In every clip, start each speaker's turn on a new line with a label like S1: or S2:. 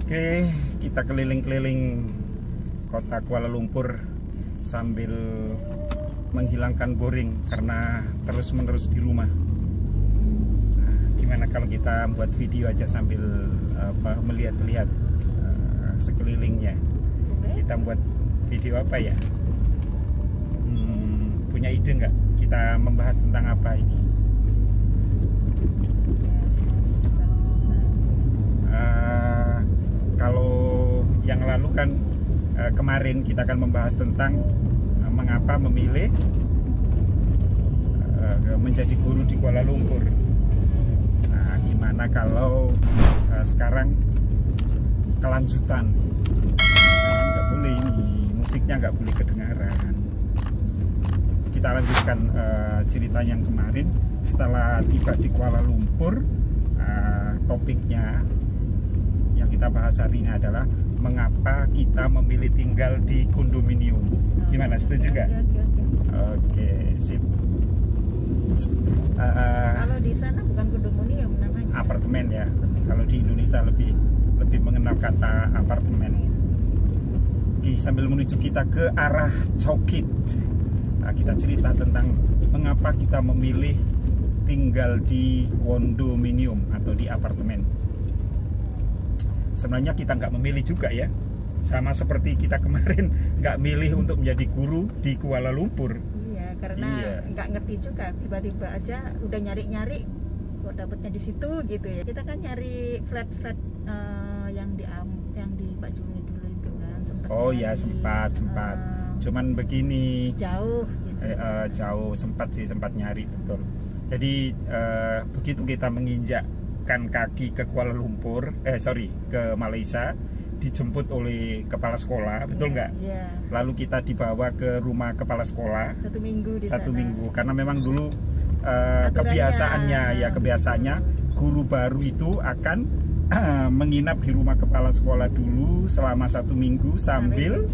S1: Oke, kita keliling-keliling kota Kuala Lumpur sambil menghilangkan boring karena terus-menerus di rumah. Nah, gimana kalau kita buat video aja sambil melihat-lihat sekelilingnya? Kita buat video apa ya? Punya ide nggak? Kita membahas tentang apa ini? Kalau yang lalu kan kemarin kita akan membahas tentang mengapa memilih menjadi guru di Kuala Lumpur. Nah, gimana kalau sekarang kelanjutan? Nggak boleh ini, musiknya nggak boleh kedengaran. Kita lanjutkan cerita yang kemarin. Setelah tiba di Kuala Lumpur, topiknya yang kita bahas hari ini adalah mengapa kita memilih tinggal di kondominium. Gimana, setuju nggak? Oke, sip.
S2: Kalau di sana bukan kondominium namanya.
S1: Apartemen ya. Kalau di Indonesia lebih mengenal kata apartemen. Oke, sambil menuju kita ke arah Cokit, kita cerita tentang mengapa kita memilih tinggal di kondominium atau di apartemen. Sebenarnya kita nggak memilih juga ya, sama seperti kita kemarin nggak milih untuk menjadi guru di Kuala Lumpur.
S2: Iya, karena nggak ngerti juga, tiba-tiba aja udah nyari-nyari kok dapetnya di situ gitu ya. Kita kan nyari flat yang di Pak Juni dulu itu kan.
S1: Oh ya, sempat. Cuman begini,
S2: jauh gitu.
S1: Jauh, sempat nyari, betul. Jadi begitu kita menginjakkan kaki ke Kuala Lumpur, ke Malaysia, dijemput oleh kepala sekolah, betul nggak?
S2: Yeah.
S1: Lalu kita dibawa ke rumah kepala sekolah
S2: 1 minggu di
S1: satu
S2: sana.
S1: minggu, karena memang dulu kebiasaannya guru baru itu akan menginap di rumah kepala sekolah dulu selama 1 minggu sambil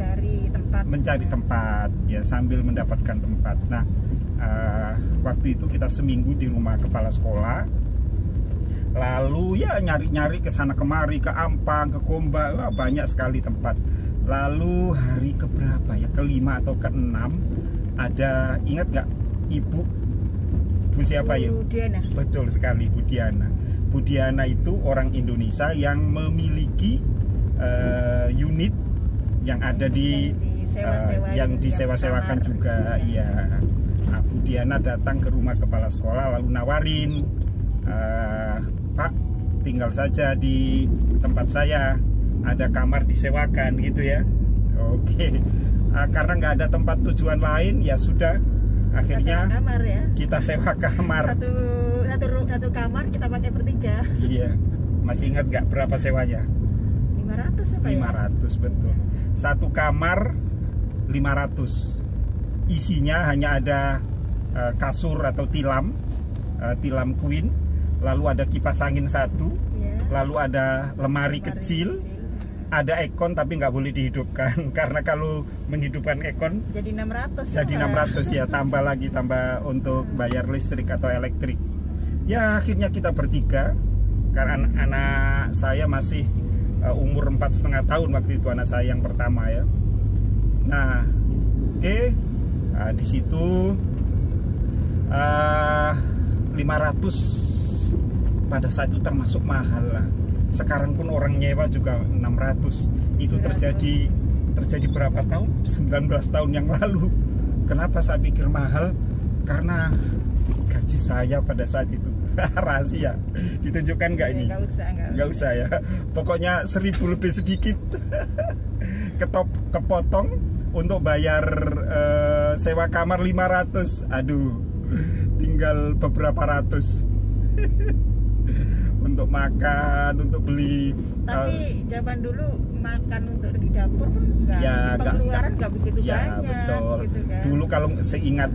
S1: mencari tempat ya, sambil mendapatkan tempat. Nah, waktu itu kita seminggu di rumah kepala sekolah, lalu ya nyari-nyari ke sana kemari, ke Ampang, ke Gombak, banyak sekali tempat. Lalu hari keberapa ya, ke-5 atau ke-6, ada, ingat nggak Bu siapa ya?
S2: Bu Diana.
S1: Betul sekali, Bu Diana. Bu Diana itu orang Indonesia yang memiliki unit yang ada yang disewa-sewakan juga. Iya. Nah, Bu Diana datang ke rumah kepala sekolah lalu nawarin, Pak, tinggal saja di tempat saya, ada kamar disewakan gitu ya. Oke. Karena nggak ada tempat tujuan lain, ya sudah, akhirnya kita sewa kamar.
S2: Satu kamar kita pakai bertiga.
S1: Iya. Masih ingat nggak berapa sewanya?
S2: 500 apa
S1: 500
S2: ya?
S1: Betul. Satu kamar 500. Isinya hanya ada kasur atau tilam queen, lalu ada kipas angin 1, lalu ada lemari kecil, ada aircon tapi nggak boleh dihidupkan karena kalau menghidupkan aircon
S2: jadi 600.
S1: Jadi 600 ya, tambah untuk bayar listrik atau elektrik. Ya akhirnya kita bertiga, karena anak saya masih umur 4,5 tahun waktu itu, anak saya yang pertama ya. Nah, oke. Di situ 500 pada saat itu termasuk mahal lah. Sekarang pun orang nyewa juga 600. Itu terjadi berapa tahun? 19 tahun yang lalu. Kenapa saya pikir mahal? Karena gaji saya pada saat itu rahasia. Ditunjukkan nggak ini? Nggak usah ya. Pokoknya 1.000 lebih sedikit kepotong untuk bayar sewa kamar 500. Aduh, tinggal beberapa ratus untuk makan, untuk beli.
S2: Tapi zaman dulu makan untuk di dapur pun pengeluaran nggak begitu banyak.
S1: Betul.
S2: Gitu kan?
S1: Dulu kalau seingat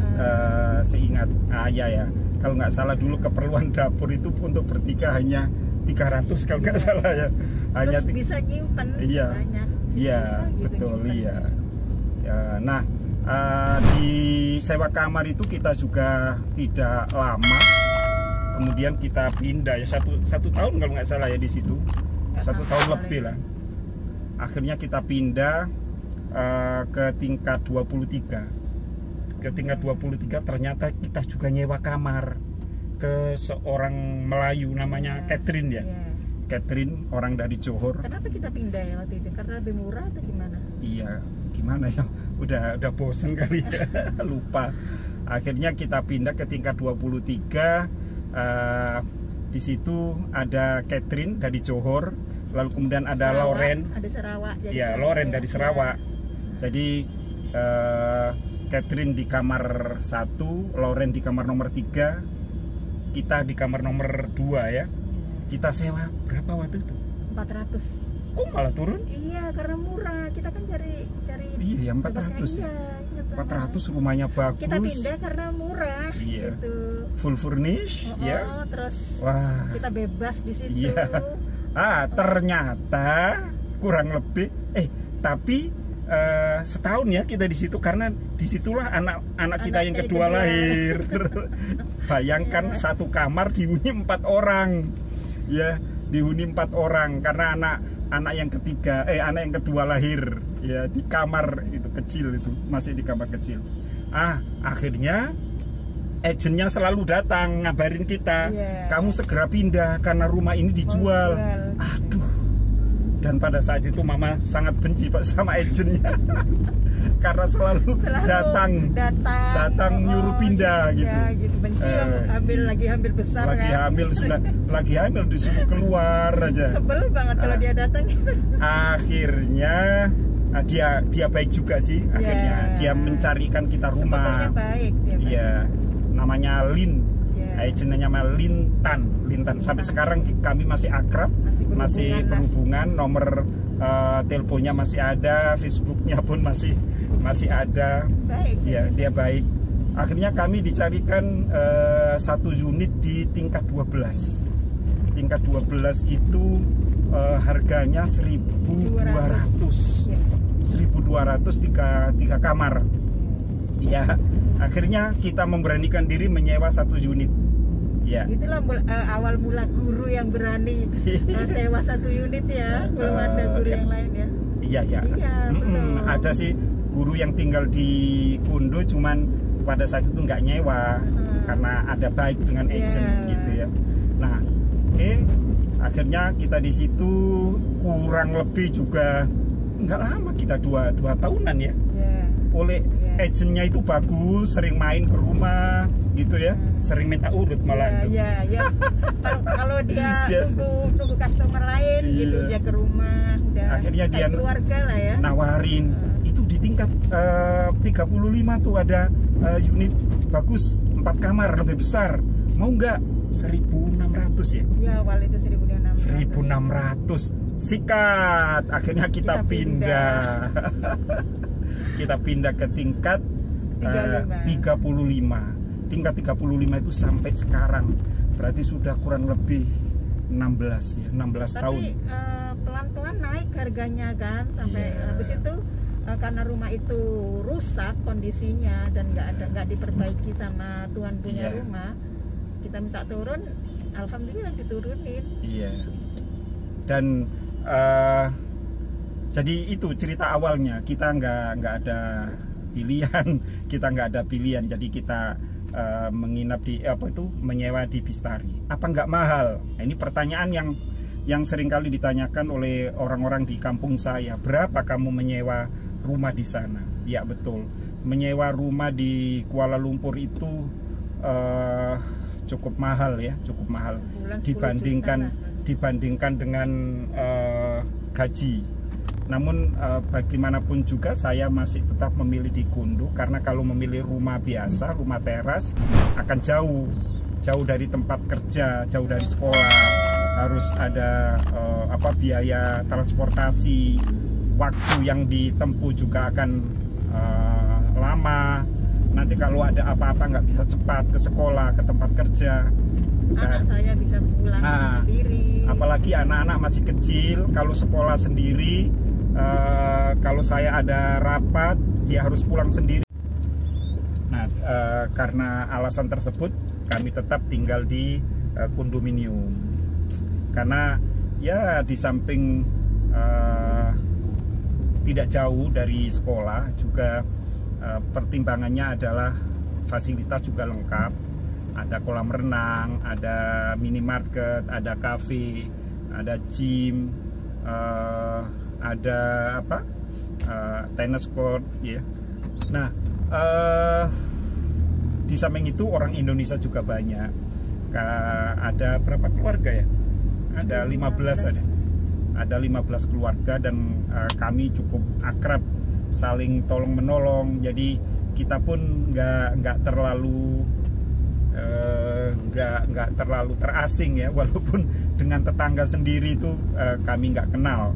S1: ayah ya, kalau nggak salah dulu keperluan dapur itu untuk bertiga hanya 300 kalau nggak salah ya. Hanya
S2: terus bisa nyimpen banyak.
S1: Iya, betul ya. Nah, di sewa kamar itu kita juga tidak lama. Kemudian kita pindah ya, satu tahun kalau nggak salah ya di situ. 1 tahun lebih lah. akhirnya kita pindah ke tingkat 23. Ke tingkat 23 ternyata kita juga nyewa kamar ke seorang Melayu namanya Catherine ya. Catherine, orang dari Johor.
S2: Kenapa kita pindah ya waktu itu? Karena lebih murah atau gimana?
S1: Iya, gimana ya? Udah bosen kali ya. Lupa. Akhirnya kita pindah ke tingkat 23. Di situ ada Catherine dari Johor, lalu kemudian ada
S2: Sarawak,
S1: Loren.
S2: Ada Sarawak. Jadi
S1: ya, Loren dari Sarawak. Jadi Catherine di kamar 1, Loren di kamar nomor 3, kita di kamar nomor 2 ya. Kita sewa berapa waktu itu?
S2: 400.
S1: Kok malah turun?
S2: Iya, karena murah. Kita kan cari
S1: Iya, 400.
S2: Iya,
S1: 400 rumahnya bagus.
S2: Kita pindah karena murah.
S1: Iya.
S2: Gitu.
S1: Full furnish, ya.
S2: Terus
S1: wah,
S2: kita bebas di situ.
S1: Iya. Ternyata kurang lebih tapi setahun ya kita di situ, karena disitulah anak kita yang kedua lahir. Bayangkan satu kamar dihuni 4 orang, ya, dihuni 4 orang karena anak yang kedua lahir ya di kamar itu kecil, itu masih di kamar kecil. Akhirnya agennya selalu datang ngabarin kita, kamu segera pindah karena rumah ini dijual. Aduh. Dan pada saat itu mama sangat benci Pak sama agennya. Karena selalu datang nyuruh pindah gitu.
S2: Ya, gitu. Benci hamil besar
S1: lagi hamil disuruh keluar aja.
S2: Sebel banget kalau dia datang.
S1: Akhirnya dia baik juga sih. Akhirnya dia mencarikan kita rumah.
S2: Sebetulnya baik dia.
S1: Iya. Namanya Lin. Agennya namanya Lintan. Sampai sekarang kami masih akrab, masih berhubungan. Nomor teleponnya masih ada, Facebooknya pun masih ada.
S2: Baik.
S1: Ya, dia baik. Akhirnya kami dicarikan satu unit di tingkat 12. Tingkat 12 itu harganya 1.200. 1.200 tiga kamar. Ya, akhirnya kita memberanikan diri menyewa satu unit. Ya.
S2: Itulah awal mula guru yang berani sewa satu unit ya. Belum ada guru yang lain ya.
S1: Iya. Ada sih guru yang tinggal di Kundo, cuman pada saat itu nggak nyewa karena ada baik dengan agent gitu ya. Nah, akhirnya kita di situ kurang lebih juga nggak lama, kita dua tahunan ya. Oleh agennya itu bagus, sering main ke rumah gitu ya, sering minta urut malah.
S2: Iya. Kalau dia tunggu customer lain gitu, dia ke rumah, udah
S1: akhirnya dia
S2: keluarga lah ya.
S1: Nawarin itu di tingkat 35 tuh ada unit bagus, 4 kamar lebih besar, mau nggak? 1.600 ya? Ya,
S2: awal itu 1.600.
S1: Sikat. Akhirnya kita pindah. Kita pindah ke tingkat 35. Tingkat 35 itu sampai sekarang berarti sudah kurang lebih 16 ya, 16 tahun.
S2: Tapi pelan-pelan naik harganya kan sampai habis itu karena rumah itu rusak kondisinya dan nggak diperbaiki sama tuan punya rumah, kita minta turun, alhamdulillah diturunin. Iya.
S1: Dan jadi itu cerita awalnya, kita nggak ada pilihan, jadi kita menginap di menyewa di Bistari. Apa nggak mahal? Nah, ini pertanyaan yang sering kali ditanyakan oleh orang-orang di kampung saya. Berapa kamu menyewa rumah di sana? Ya betul, menyewa rumah di Kuala Lumpur itu cukup mahal ya, cukup mahal dibandingkan dengan gaji. Namun bagaimanapun juga saya masih tetap memilih di Kundo, karena kalau memilih rumah biasa, rumah teras akan jauh dari tempat kerja, jauh dari sekolah, harus ada biaya transportasi, waktu yang ditempuh juga akan lama. Nanti kalau ada apa-apa nggak bisa cepat ke sekolah, ke tempat kerja.
S2: Anak saya bisa pulang sendiri.
S1: Apalagi anak-anak masih kecil, kalau sekolah sendiri, kalau saya ada rapat, dia harus pulang sendiri. Nah, karena alasan tersebut, kami tetap tinggal di kondominium. Karena ya di samping tidak jauh dari sekolah juga. Pertimbangannya adalah fasilitas juga lengkap, ada kolam renang, ada minimarket, ada kafe, ada gym, ada tennis court ya. Nah, di samping itu orang Indonesia juga banyak. Ada berapa keluarga ya? Ada 15 ada 15 keluarga, dan kami cukup akrab, saling tolong menolong. Jadi kita pun nggak terlalu terasing ya, walaupun dengan tetangga sendiri itu kami nggak kenal.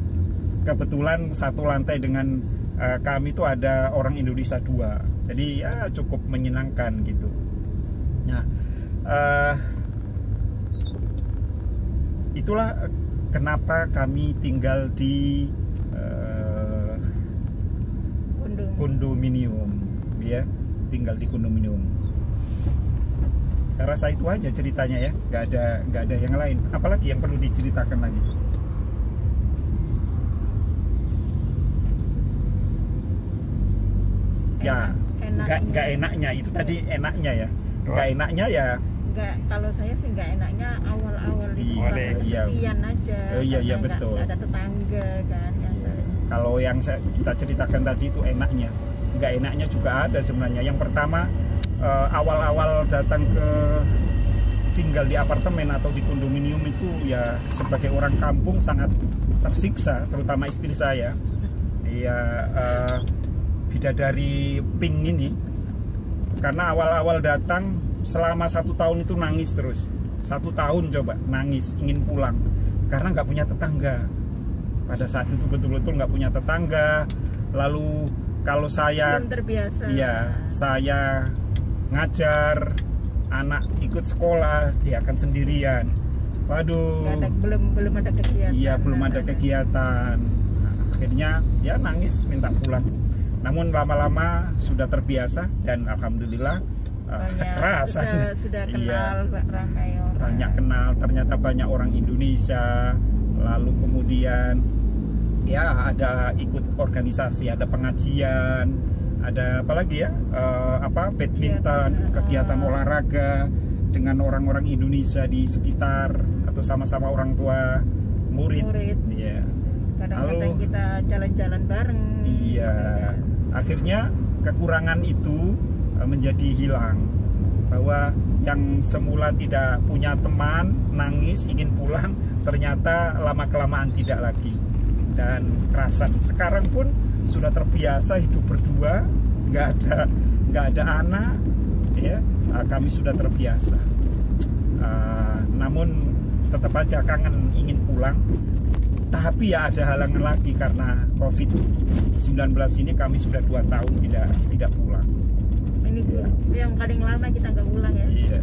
S1: Kebetulan satu lantai dengan kami itu ada orang Indonesia 2, jadi ya cukup menyenangkan gitu. Nah, itulah kenapa kami tinggal di kondominium ya, tinggal di kondominium. Saya rasa itu aja ceritanya ya, nggak ada yang lain. Apalagi yang perlu diceritakan lagi? Ya, nggak enaknya itu tadi, enaknya ya. Nggak enaknya ya.
S2: Nggak, kalau saya sih nggak enaknya awal-awal itu merasa kesepian aja.
S1: Iya betul.
S2: Nggak ada tetangga kan.
S1: Kalau yang kita ceritakan tadi itu enaknya. Nggak enaknya juga ada sebenarnya. Yang pertama, awal-awal datang ke tinggal di apartemen atau di kondominium itu ya, sebagai orang kampung sangat tersiksa, terutama istri saya. Iya, bidadari pink ini, karena awal-awal datang selama 1 tahun itu nangis terus. 1 tahun coba nangis, ingin pulang karena nggak punya tetangga. Pada saat itu betul-betul nggak punya tetangga. Lalu kalau saya
S2: belum terbiasa,
S1: iya, saya ngajar anak ikut sekolah, dia akan sendirian. Waduh,
S2: belum ada kegiatan.
S1: Iya, belum ada kegiatan. Nah, akhirnya ya nangis minta pulang. Namun lama-lama sudah terbiasa dan alhamdulillah kerasa
S2: sudah kenal,
S1: iya,
S2: ramai orang.
S1: Banyak kenal, ternyata banyak orang Indonesia. Lalu kemudian ya ada ikut organisasi, ada pengajian, ada apa lagi ya, badminton, kegiatan olahraga dengan orang-orang Indonesia di sekitar atau sama-sama orang tua murid. Iya.
S2: Kadang-kadang kita jalan-jalan bareng.
S1: Iya. Akhirnya kekurangan itu menjadi hilang. Bahwa yang semula tidak punya teman, nangis, ingin pulang, ternyata lama-kelamaan tidak lagi. Dan kerasan. Sekarang pun sudah terbiasa hidup berdua, nggak ada anak, ya. Kami sudah terbiasa. Namun tetap aja kangen, ingin pulang. Tapi ya ada halangan lagi karena COVID-19 ini, kami sudah 2 tahun tidak pulang.
S2: Ini yang paling lama kita nggak pulang ya.
S1: Iya.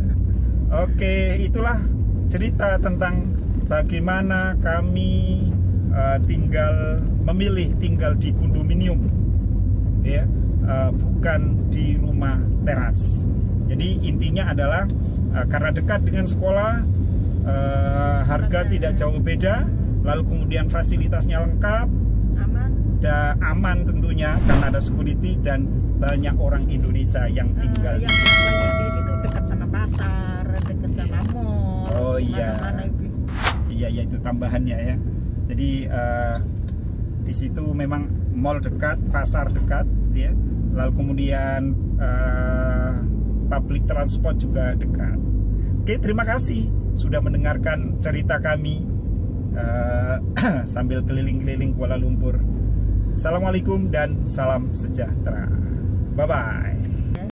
S1: Oke, itulah cerita tentang bagaimana kami memilih tinggal di kondominium, ya, bukan di rumah teras. Jadi intinya adalah karena dekat dengan sekolah, harga tidak jauh beda. Lalu kemudian fasilitasnya lengkap, aman tentunya karena ada security, dan banyak orang Indonesia yang tinggal.
S2: Yang banyak di situ dekat sama pasar, dekat sama mall.
S1: Oh iya. Iya itu tambahannya ya. Jadi di situ memang mall dekat, pasar dekat, ya. Lalu kemudian public transport juga dekat. Oke, terima kasih sudah mendengarkan cerita kami. Sambil keliling-keliling Kuala Lumpur. Assalamualaikum dan salam sejahtera. Bye-bye.